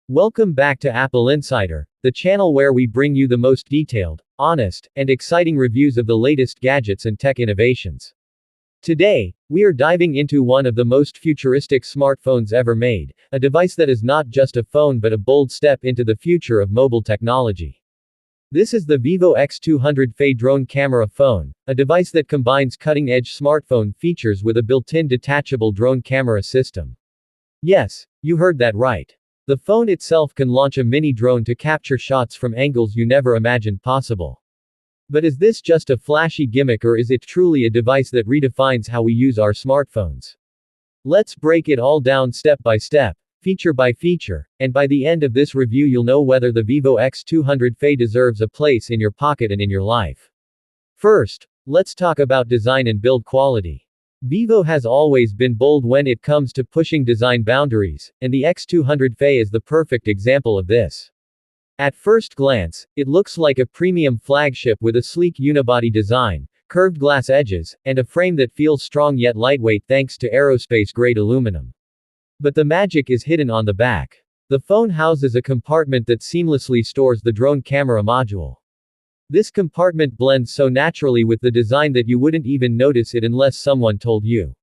Welcome back to AppleInsider, the channel where we bring you the most detailed, honest, and exciting reviews of the latest gadgets and tech innovations. Today, we are diving into one of the most futuristic smartphones ever made, a device that is not just a phone but a bold step into the future of mobile technology. This is the Vivo X200 Fe drone camera phone, a device that combines cutting-edge smartphone features with a built-in detachable drone camera system. Yes, you heard that right. The phone itself can launch a mini drone to capture shots from angles you never imagined possible. But is this just a flashy gimmick, or is it truly a device that redefines how we use our smartphones? Let's break it all down step by step, feature by feature, and by the end of this review you'll know whether the Vivo X200 Fe deserves a place in your pocket and in your life. First, let's talk about design and build quality. Vivo has always been bold when it comes to pushing design boundaries, and the X200 Fe is the perfect example of this. At first glance, it looks like a premium flagship with a sleek unibody design, curved glass edges, and a frame that feels strong yet lightweight thanks to aerospace-grade aluminum. But the magic is hidden on the back. The phone houses a compartment that seamlessly stores the drone camera module. This compartment blends so naturally with the design that you wouldn't even notice it unless someone told you.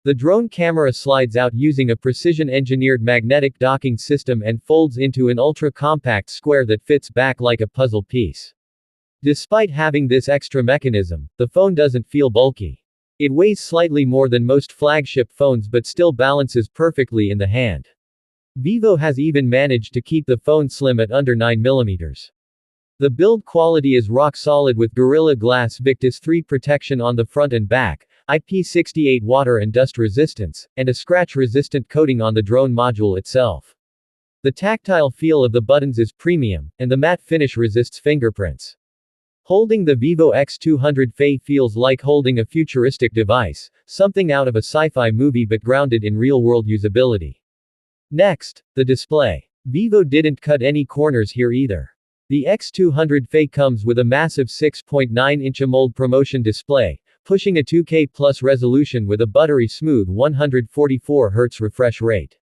The drone camera slides out using a precision-engineered magnetic docking system and folds into an ultra-compact square that fits back like a puzzle piece. Despite having this extra mechanism, the phone doesn't feel bulky. It weighs slightly more than most flagship phones but still balances perfectly in the hand. Vivo has even managed to keep the phone slim at under 9mm. The build quality is rock solid with Gorilla Glass Victus 3 protection on the front and back, IP68 water and dust resistance, and a scratch-resistant coating on the drone module itself. The tactile feel of the buttons is premium, and the matte finish resists fingerprints. Holding the Vivo X200 Fe feels like holding a futuristic device, something out of a sci-fi movie but grounded in real-world usability. Next, the display. Vivo didn't cut any corners here either. The X200 Fe comes with a massive 6.9-inch AMOLED ProMotion display, pushing a 2K plus resolution with a buttery smooth 144Hz refresh rate.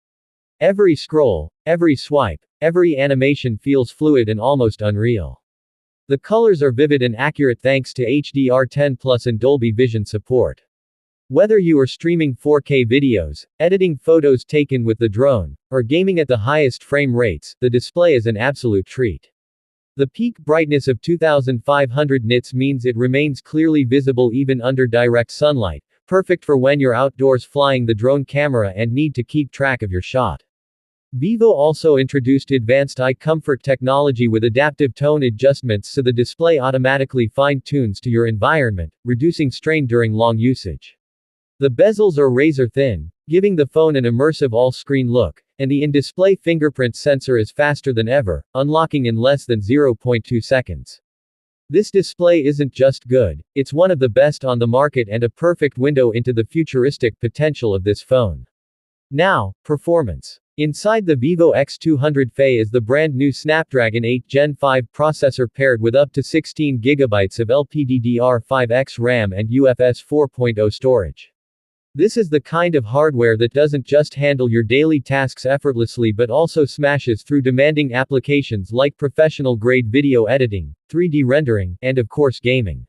Every scroll, every swipe, every animation feels fluid and almost unreal. The colors are vivid and accurate thanks to HDR10+ and Dolby Vision support. Whether you are streaming 4K videos, editing photos taken with the drone, or gaming at the highest frame rates, the display is an absolute treat. The peak brightness of 2500 nits means it remains clearly visible even under direct sunlight, perfect for when you're outdoors flying the drone camera and need to keep track of your shot. Vivo also introduced advanced eye comfort technology with adaptive tone adjustments so the display automatically fine-tunes to your environment, reducing strain during long usage. The bezels are razor thin, giving the phone an immersive all-screen look, and the in-display fingerprint sensor is faster than ever, unlocking in less than 0.2 seconds. This display isn't just good, it's one of the best on the market and a perfect window into the futuristic potential of this phone. Now, performance. Inside the Vivo X200 Fe is the brand new Snapdragon 8 Gen 5 processor paired with up to 16 GB of LPDDR5X RAM and UFS 4.0 storage. This is the kind of hardware that doesn't just handle your daily tasks effortlessly but also smashes through demanding applications like professional-grade video editing, 3D rendering, and of course gaming.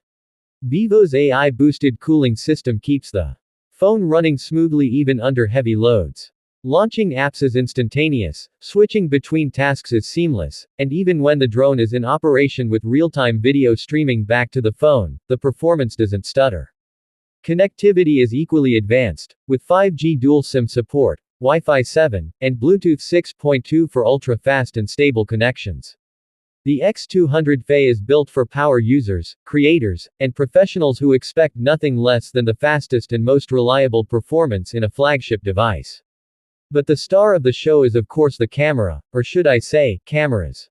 Vivo's AI-boosted cooling system keeps the phone running smoothly even under heavy loads. Launching apps is instantaneous, switching between tasks is seamless, and even when the drone is in operation with real-time video streaming back to the phone, the performance doesn't stutter. Connectivity is equally advanced, with 5G dual SIM support, Wi-Fi 7, and Bluetooth 6.2 for ultra-fast and stable connections. The X200 Fe is built for power users, creators, and professionals who expect nothing less than the fastest and most reliable performance in a flagship device. But the star of the show is of course the camera, or should I say, cameras.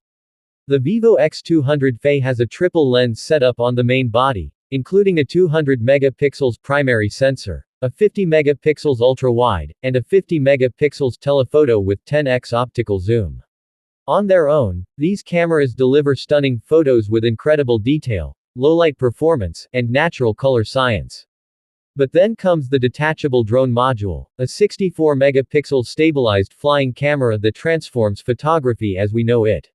The Vivo X200 Fe has a triple lens setup on the main body, including a 200 megapixels primary sensor, a 50 megapixels ultra-wide, and a 50 megapixels telephoto with 10x optical zoom. On their own, these cameras deliver stunning photos with incredible detail, low light performance, and natural color science. But then comes the detachable drone module, a 64-megapixel stabilized flying camera that transforms photography as we know it.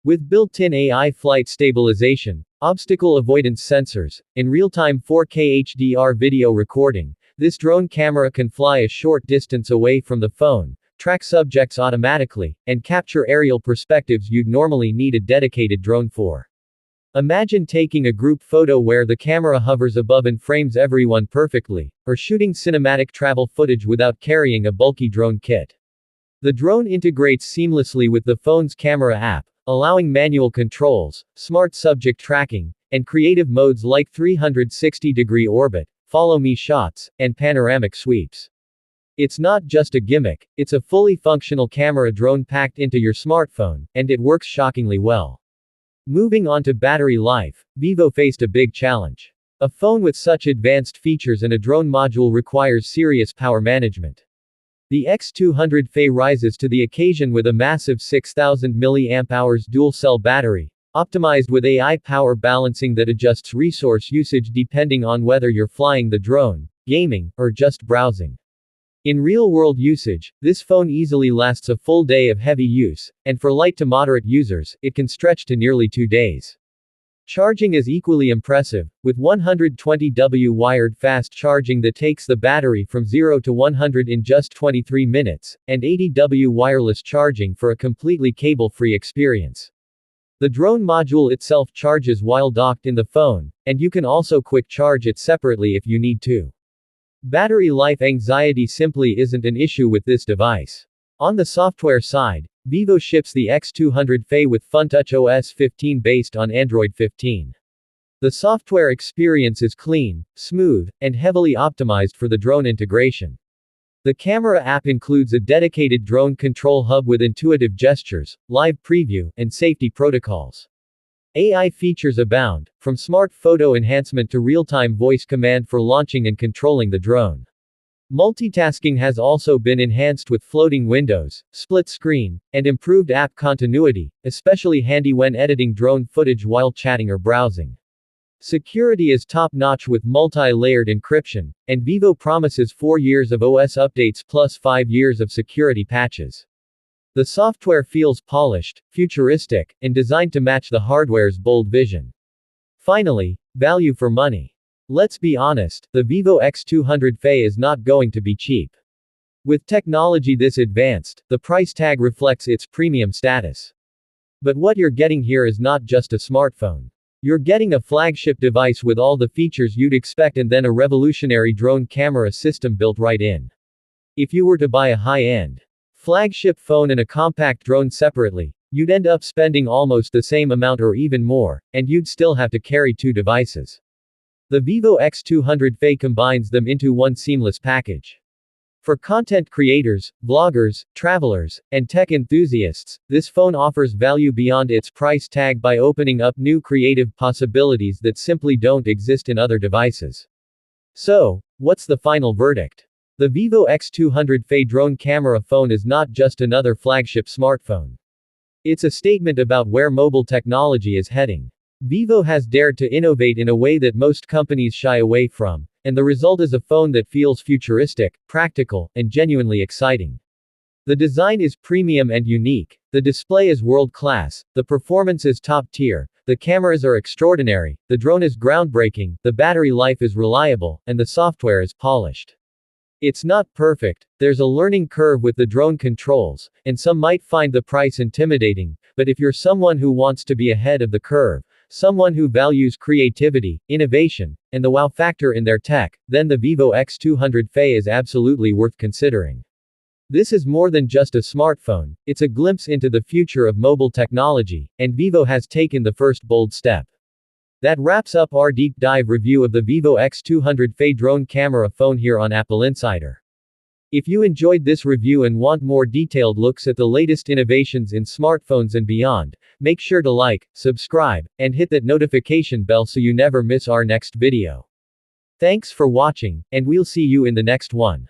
With built-in AI flight stabilization, obstacle avoidance sensors, and real-time 4K HDR video recording, this drone camera can fly a short distance away from the phone, track subjects automatically, and capture aerial perspectives you'd normally need a dedicated drone for. Imagine taking a group photo where the camera hovers above and frames everyone perfectly, or shooting cinematic travel footage without carrying a bulky drone kit. The drone integrates seamlessly with the phone's camera app, allowing manual controls, smart subject tracking, and creative modes like 360-degree orbit, follow me shots, and panoramic sweeps. It's not just a gimmick, it's a fully functional camera drone packed into your smartphone, and it works shockingly well. Moving on to battery life, Vivo faced a big challenge. A phone with such advanced features and a drone module requires serious power management. The X200 Fe rises to the occasion with a massive 6000 mAh dual-cell battery, optimized with AI power balancing that adjusts resource usage depending on whether you're flying the drone, gaming, or just browsing. In real-world usage, this phone easily lasts a full day of heavy use, and for light to moderate users, it can stretch to nearly 2 days. Charging is equally impressive, with 120W wired fast charging that takes the battery from 0 to 100 in just 23 minutes, and 80W wireless charging for a completely cable-free experience. The drone module itself charges while docked in the phone, and you can also quick charge it separately if you need to. Battery life anxiety simply isn't an issue with this device. On the software side, Vivo ships the X200 Fe with FunTouch OS 15 based on Android 15. The software experience is clean, smooth, and heavily optimized for the drone integration. The camera app includes a dedicated drone control hub with intuitive gestures, live preview, and safety protocols. AI features abound, from smart photo enhancement to real-time voice command for launching and controlling the drone. Multitasking has also been enhanced with floating windows, split screen, and improved app continuity, especially handy when editing drone footage while chatting or browsing. Security is top-notch with multi-layered encryption, and Vivo promises 4 years of OS updates plus 5 years of security patches. The software feels polished, futuristic, and designed to match the hardware's bold vision. Finally, value for money. Let's be honest, the Vivo X200 Fe is not going to be cheap. With technology this advanced, the price tag reflects its premium status. But what you're getting here is not just a smartphone. You're getting a flagship device with all the features you'd expect and then a revolutionary drone camera system built right in. If you were to buy a high-end flagship phone and a compact drone separately, you'd end up spending almost the same amount or even more, and you'd still have to carry 2 devices. The Vivo X200 Fe combines them into one seamless package. For content creators, vloggers, travelers, and tech enthusiasts, this phone offers value beyond its price tag by opening up new creative possibilities that simply don't exist in other devices. So, what's the final verdict? The Vivo X200 Fe drone camera phone is not just another flagship smartphone. It's a statement about where mobile technology is heading. Vivo has dared to innovate in a way that most companies shy away from, and the result is a phone that feels futuristic, practical, and genuinely exciting. The design is premium and unique, the display is world-class, the performance is top-tier, the cameras are extraordinary, the drone is groundbreaking, the battery life is reliable, and the software is polished. It's not perfect, there's a learning curve with the drone controls, and some might find the price intimidating, but if you're someone who wants to be ahead of the curve, someone who values creativity, innovation, and the wow factor in their tech, then the Vivo X200 Fe is absolutely worth considering. This is more than just a smartphone, it's a glimpse into the future of mobile technology, and Vivo has taken the first bold step. That wraps up our deep dive review of the Vivo X200 Fe drone camera phone here on AppleInsider. If you enjoyed this review and want more detailed looks at the latest innovations in smartphones and beyond, make sure to like, subscribe, and hit that notification bell so you never miss our next video. Thanks for watching, and we'll see you in the next one.